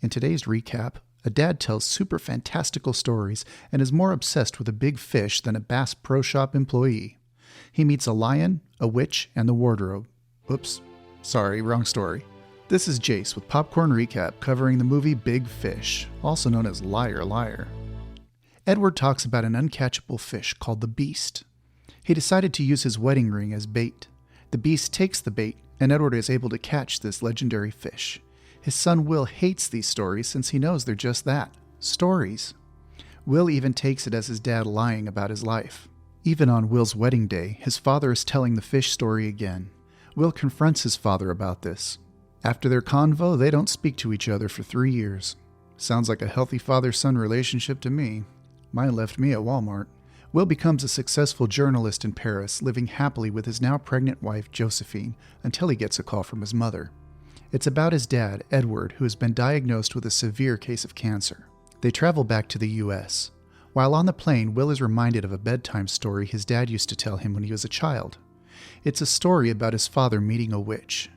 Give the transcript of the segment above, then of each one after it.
In today's recap, a dad tells super fantastical stories and is more obsessed with a big fish than a Bass Pro Shop employee. He meets a lion, a witch, and the wardrobe. Oops, sorry, wrong story. This is Jace with Popcorn Recap covering the movie Big Fish, also known as Liar Liar. Edward talks about an uncatchable fish called the Beast. He decided to use his wedding ring as bait. The Beast takes the bait, and Edward is able to catch this legendary fish. His son Will hates these stories since he knows they're just that, stories. Will even takes it as his dad lying about his life. Even on Will's wedding day, his father is telling the fish story again. Will confronts his father about this. After their convo, they don't speak to each other for 3 years. Sounds like a healthy father-son relationship to me. Mine left me at Walmart. Will becomes a successful journalist in Paris, living happily with his now pregnant wife, Josephine, until he gets a call from his mother. It's about his dad, Edward, who has been diagnosed with a severe case of cancer. They travel back to the U.S. While on the plane, Will is reminded of a bedtime story his dad used to tell him when he was a child. It's a story about his father meeting a witch.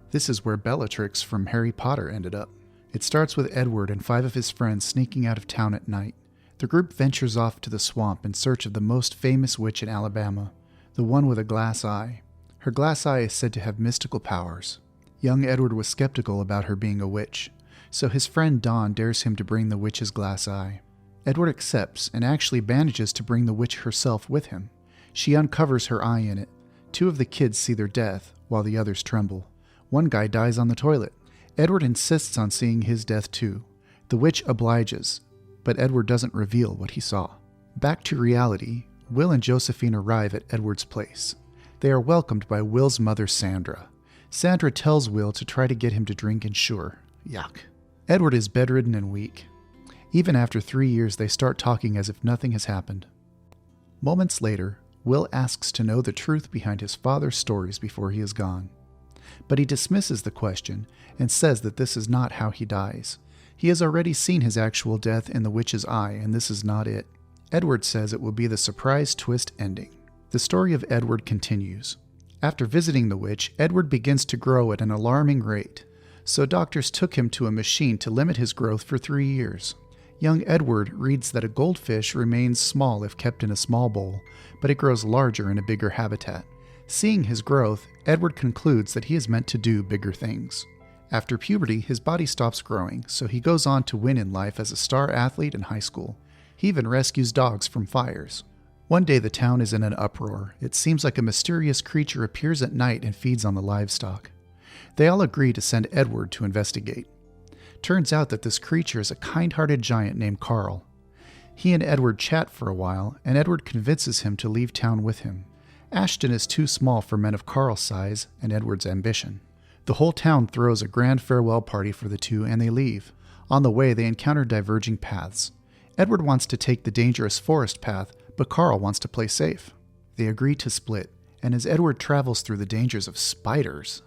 This is where Bellatrix from Harry Potter ended up. It starts with Edward and 5 of his friends sneaking out of town at night. The group ventures off to the swamp in search of the most famous witch in Alabama, the one with a glass eye. Her glass eye is said to have mystical powers. Young Edward was skeptical about her being a witch, so his friend Dawn dares him to bring the witch's glass eye. Edward accepts and actually manages to bring the witch herself with him. She uncovers her eye in it. 2 of the kids see their death, while the others tremble. One guy dies on the toilet. Edward insists on seeing his death too. The witch obliges, but Edward doesn't reveal what he saw. Back to reality, Will and Josephine arrive at Edward's place. They are welcomed by Will's mother, Sandra. Sandra tells Will to try to get him to drink Ensure. Yuck. Edward is bedridden and weak. Even after 3 years, they start talking as if nothing has happened. Moments later, Will asks to know the truth behind his father's stories before he is gone. But he dismisses the question and says that this is not how he dies. He has already seen his actual death in the witch's eye, and this is not it. Edward says it will be the surprise twist ending. The story of Edward continues. After visiting the witch, Edward begins to grow at an alarming rate, so doctors took him to a machine to limit his growth for 3 years. Young Edward reads that a goldfish remains small if kept in a small bowl, but it grows larger in a bigger habitat. Seeing his growth, Edward concludes that he is meant to do bigger things. After puberty, his body stops growing, so he goes on to win in life as a star athlete in high school. He even rescues dogs from fires. One day the town is in an uproar. It seems like a mysterious creature appears at night and feeds on the livestock. They all agree to send Edward to investigate. Turns out that this creature is a kind-hearted giant named Carl. He and Edward chat for a while, and Edward convinces him to leave town with him. Ashton is too small for men of Carl's size and Edward's ambition. The whole town throws a grand farewell party for the two, and they leave. On the way, they encounter diverging paths. Edward wants to take the dangerous forest path, but Carl wants to play safe. They agree to split, and as Edward travels through the dangers of spiders,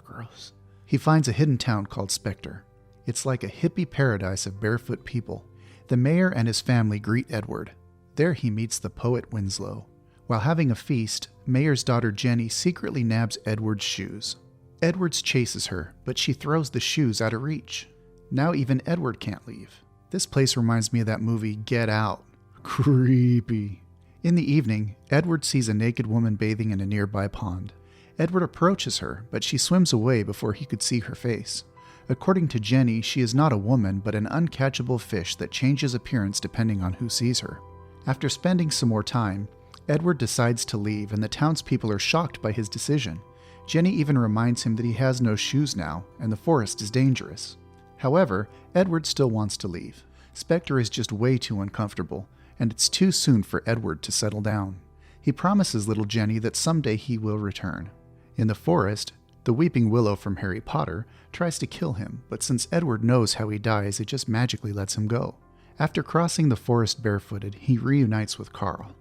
gross, he finds a hidden town called Spectre. It's like a hippie paradise of barefoot people. The mayor and his family greet Edward. There he meets the poet Winslow. While having a feast, Mayor's daughter Jenny secretly nabs Edward's shoes. Edwards chases her, but she throws the shoes out of reach. Now even Edward can't leave. This place reminds me of that movie Get Out. Creepy. In the evening, Edward sees a naked woman bathing in a nearby pond. Edward approaches her, but she swims away before he could see her face. According to Jenny, she is not a woman, but an uncatchable fish that changes appearance depending on who sees her. After spending some more time, Edward decides to leave, and the townspeople are shocked by his decision. Jenny even reminds him that he has no shoes now, and the forest is dangerous. However, Edward still wants to leave. Spectre is just way too uncomfortable, and it's too soon for Edward to settle down. He promises little Jenny that someday he will return. In the forest, the weeping willow from Harry Potter tries to kill him, but since Edward knows how he dies, it just magically lets him go. After crossing the forest barefooted, he reunites with Carl.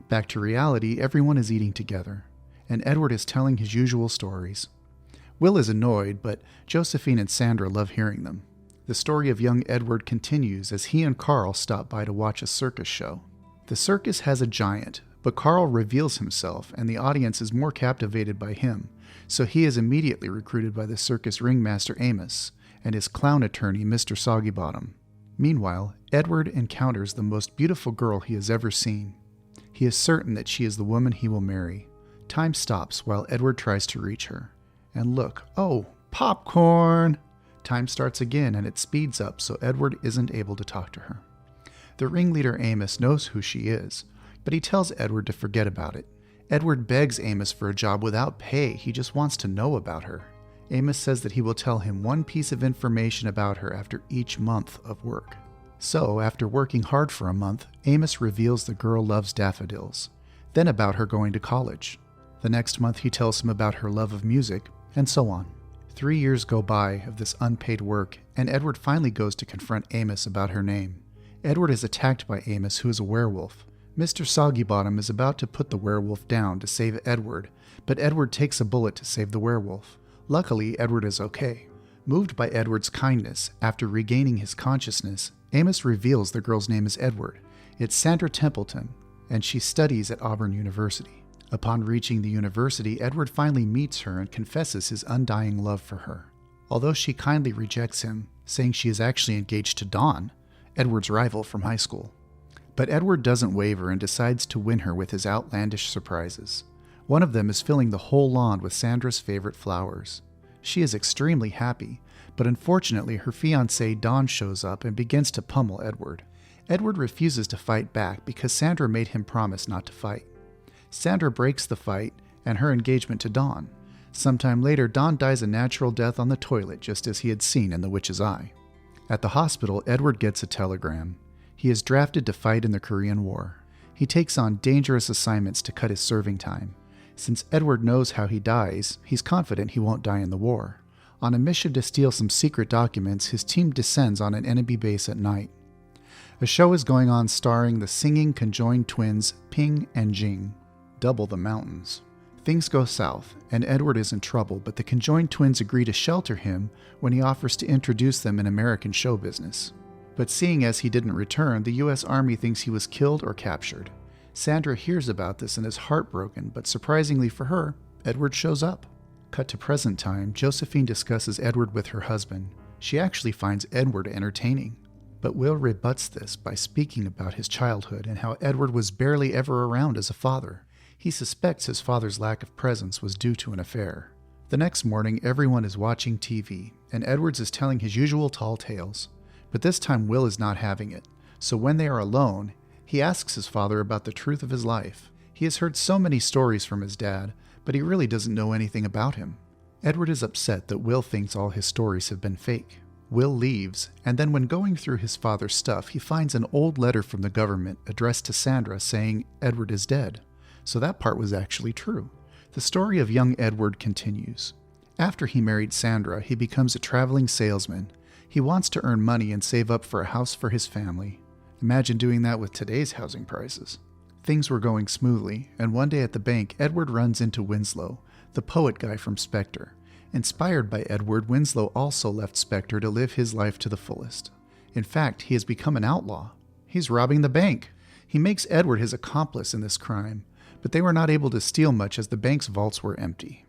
Back to reality, everyone is eating together, and Edward is telling his usual stories. Will is annoyed, but Josephine and Sandra love hearing them. The story of young Edward continues as he and Carl stop by to watch a circus show. The circus has a giant, but Carl reveals himself, and the audience is more captivated by him, so he is immediately recruited by the circus ringmaster Amos, and his clown attorney, Mr. Soggybottom. Meanwhile, Edward encounters the most beautiful girl he has ever seen. He is certain that she is the woman he will marry. Time stops while Edward tries to reach her. And look, oh, popcorn! Time starts again and it speeds up so Edward isn't able to talk to her. The ringleader Amos knows who she is, but he tells Edward to forget about it. Edward begs Amos for a job without pay, he just wants to know about her. Amos says that he will tell him one piece of information about her after each month of work. So, after working hard for a month, Amos reveals the girl loves daffodils, then about her going to college. The next month he tells him about her love of music, and so on. 3 years go by of this unpaid work, and Edward finally goes to confront Amos about her name. Edward is attacked by Amos, who is a werewolf. Mr. Soggybottom is about to put the werewolf down to save Edward, but Edward takes a bullet to save the werewolf. Luckily, Edward is okay. Moved by Edward's kindness, after regaining his consciousness, Amos reveals the girl's name is Edward. It's Sandra Templeton, and she studies at Auburn University. Upon reaching the university, Edward finally meets her and confesses his undying love for her. Although she kindly rejects him, saying she is actually engaged to Dawn, Edward's rival from high school. But Edward doesn't waver and decides to win her with his outlandish surprises. One of them is filling the whole lawn with Sandra's favorite flowers. She is extremely happy, but unfortunately her fiancé Dawn shows up and begins to pummel Edward. Edward refuses to fight back because Sandra made him promise not to fight. Sandra breaks the fight and her engagement to Dawn. Sometime later, Dawn dies a natural death on the toilet, just as he had seen in The Witch's Eye. At the hospital, Edward gets a telegram. He is drafted to fight in the Korean War. He takes on dangerous assignments to cut his serving time. Since Edward knows how he dies, he's confident he won't die in the war. On a mission to steal some secret documents, his team descends on an enemy base at night. A show is going on starring the singing conjoined twins Ping and Jing. Double the mountains. Things go south, and Edward is in trouble, but the conjoined twins agree to shelter him when he offers to introduce them in American show business. But seeing as he didn't return, the U.S. Army thinks he was killed or captured. Sandra hears about this and is heartbroken, but surprisingly for her, Edward shows up. Cut to present time, Josephine discusses Edward with her husband. She actually finds Edward entertaining. But Will rebuts this by speaking about his childhood and how Edward was barely ever around as a father. He suspects his father's lack of presence was due to an affair. The next morning, everyone is watching TV, and Edwards is telling his usual tall tales. But this time Will is not having it, so when they are alone, he asks his father about the truth of his life. He has heard so many stories from his dad, but he really doesn't know anything about him. Edward is upset that Will thinks all his stories have been fake. Will leaves, and then when going through his father's stuff, he finds an old letter from the government addressed to Sandra saying Edward is dead. So that part was actually true. The story of young Edward continues. After he married Sandra, he becomes a traveling salesman. He wants to earn money and save up for a house for his family. Imagine doing that with today's housing prices. Things were going smoothly, and one day at the bank, Edward runs into Winslow, the poet guy from Spectre. Inspired by Edward, Winslow also left Spectre to live his life to the fullest. In fact, he has become an outlaw. He's robbing the bank. He makes Edward his accomplice in this crime, but they were not able to steal much as the bank's vaults were empty.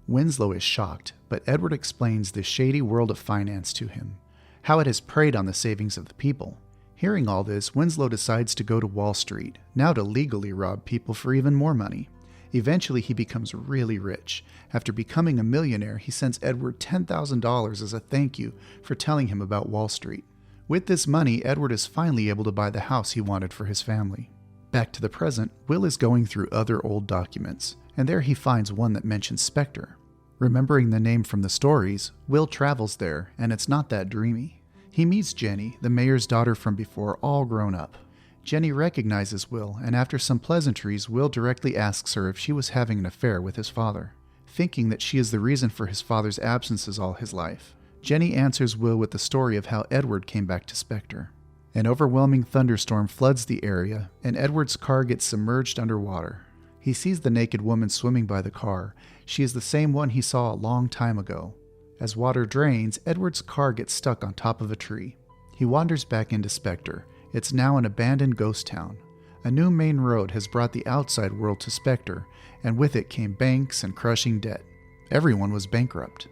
Winslow is shocked, but Edward explains the shady world of finance to him, how it has preyed on the savings of the people. Hearing all this, Winslow decides to go to Wall Street, now to legally rob people for even more money. Eventually, he becomes really rich. After becoming a millionaire, he sends Edward $10,000 as a thank you for telling him about Wall Street. With this money, Edward is finally able to buy the house he wanted for his family. Back to the present, Will is going through other old documents, and there he finds one that mentions Spectre. Remembering the name from the stories, Will travels there, and it's not that dreamy. He meets Jenny, the mayor's daughter from before, all grown up. Jenny recognizes Will, and after some pleasantries, Will directly asks her if she was having an affair with his father, thinking that she is the reason for his father's absences all his life. Jenny answers Will with the story of how Edward came back to Spectre. An overwhelming thunderstorm floods the area, and Edward's car gets submerged underwater. He sees the naked woman swimming by the car. She is the same one he saw a long time ago. As water drains, Edward's car gets stuck on top of a tree. He wanders back into Spectre. It's now an abandoned ghost town. A new main road has brought the outside world to Spectre, and with it came banks and crushing debt. Everyone was bankrupt.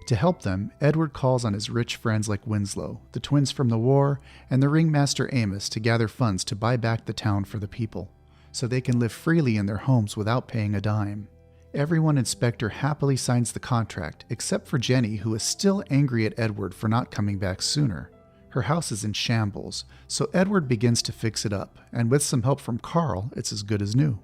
To help them, Edward calls on his rich friends like Winslow, the twins from the war, and the ringmaster Amos to gather funds to buy back the town for the people, so they can live freely in their homes without paying a dime. Everyone in Spectre happily signs the contract, except for Jenny, who is still angry at Edward for not coming back sooner. Her house is in shambles, so Edward begins to fix it up, and with some help from Carl, it's as good as new.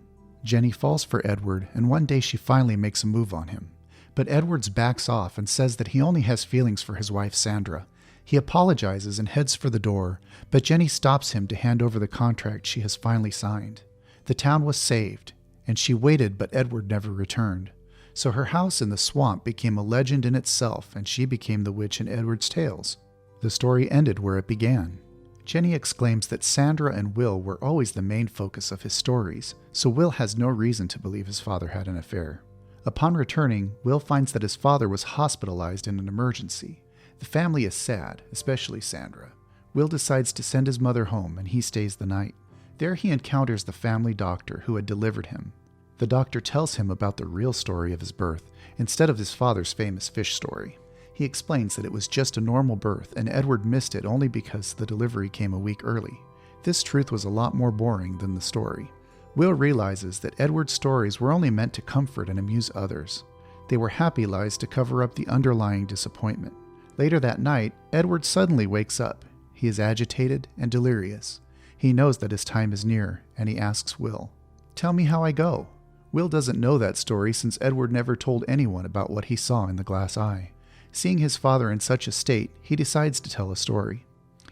Jenny falls for Edward, and one day she finally makes a move on him. But Edwards backs off and says that he only has feelings for his wife Sandra. He apologizes and heads for the door, but Jenny stops him to hand over the contract she has finally signed. The town was saved, and she waited, but Edward never returned. So her house in the swamp became a legend in itself, and she became the witch in Edward's tales. The story ended where it began. Jenny exclaims that Sandra and Will were always the main focus of his stories, so Will has no reason to believe his father had an affair. Upon returning, Will finds that his father was hospitalized in an emergency. The family is sad, especially Sandra. Will decides to send his mother home, and he stays the night. There he encounters the family doctor who had delivered him. The doctor tells him about the real story of his birth, instead of his father's famous fish story. He explains that it was just a normal birth, and Edward missed it only because the delivery came a week early. This truth was a lot more boring than the story. Will realizes that Edward's stories were only meant to comfort and amuse others. They were happy lies to cover up the underlying disappointment. Later that night, Edward suddenly wakes up. He is agitated and delirious. He knows that his time is near, and he asks Will, "Tell me how I go." Will doesn't know that story since Edward never told anyone about what he saw in the glass eye. Seeing his father in such a state, he decides to tell a story.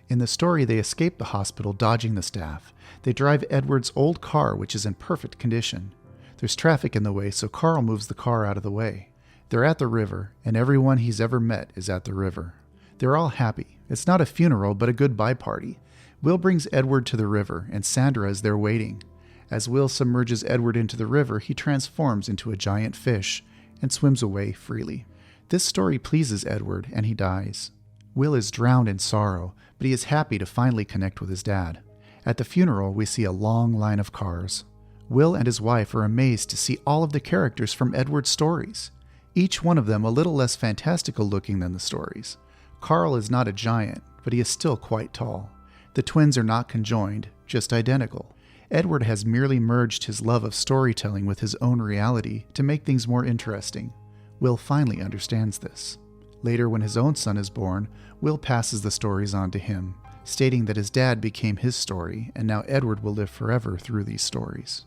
In the story, they escape the hospital dodging the staff. They drive Edward's old car, which is in perfect condition. There's traffic in the way, so Carl moves the car out of the way. They're at the river, and everyone he's ever met is at the river. They're all happy. It's not a funeral, but a goodbye party. Will brings Edward to the river, and Sandra is there waiting. As Will submerges Edward into the river, he transforms into a giant fish and swims away freely. This story pleases Edward, and he dies. Will is drowned in sorrow, but he is happy to finally connect with his dad. At the funeral, we see a long line of cars. Will and his wife are amazed to see all of the characters from Edward's stories, each one of them a little less fantastical looking than the stories. Carl is not a giant, but he is still quite tall. The twins are not conjoined, just identical. Edward has merely merged his love of storytelling with his own reality to make things more interesting. Will finally understands this. Later, when his own son is born, Will passes the stories on to him, stating that his dad became his story, and now Edward will live forever through these stories.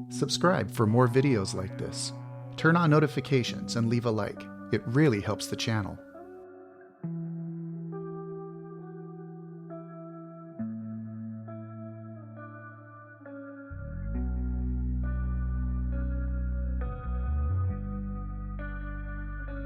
Subscribe for more videos like this. Turn on notifications and leave a like. It really helps the channel.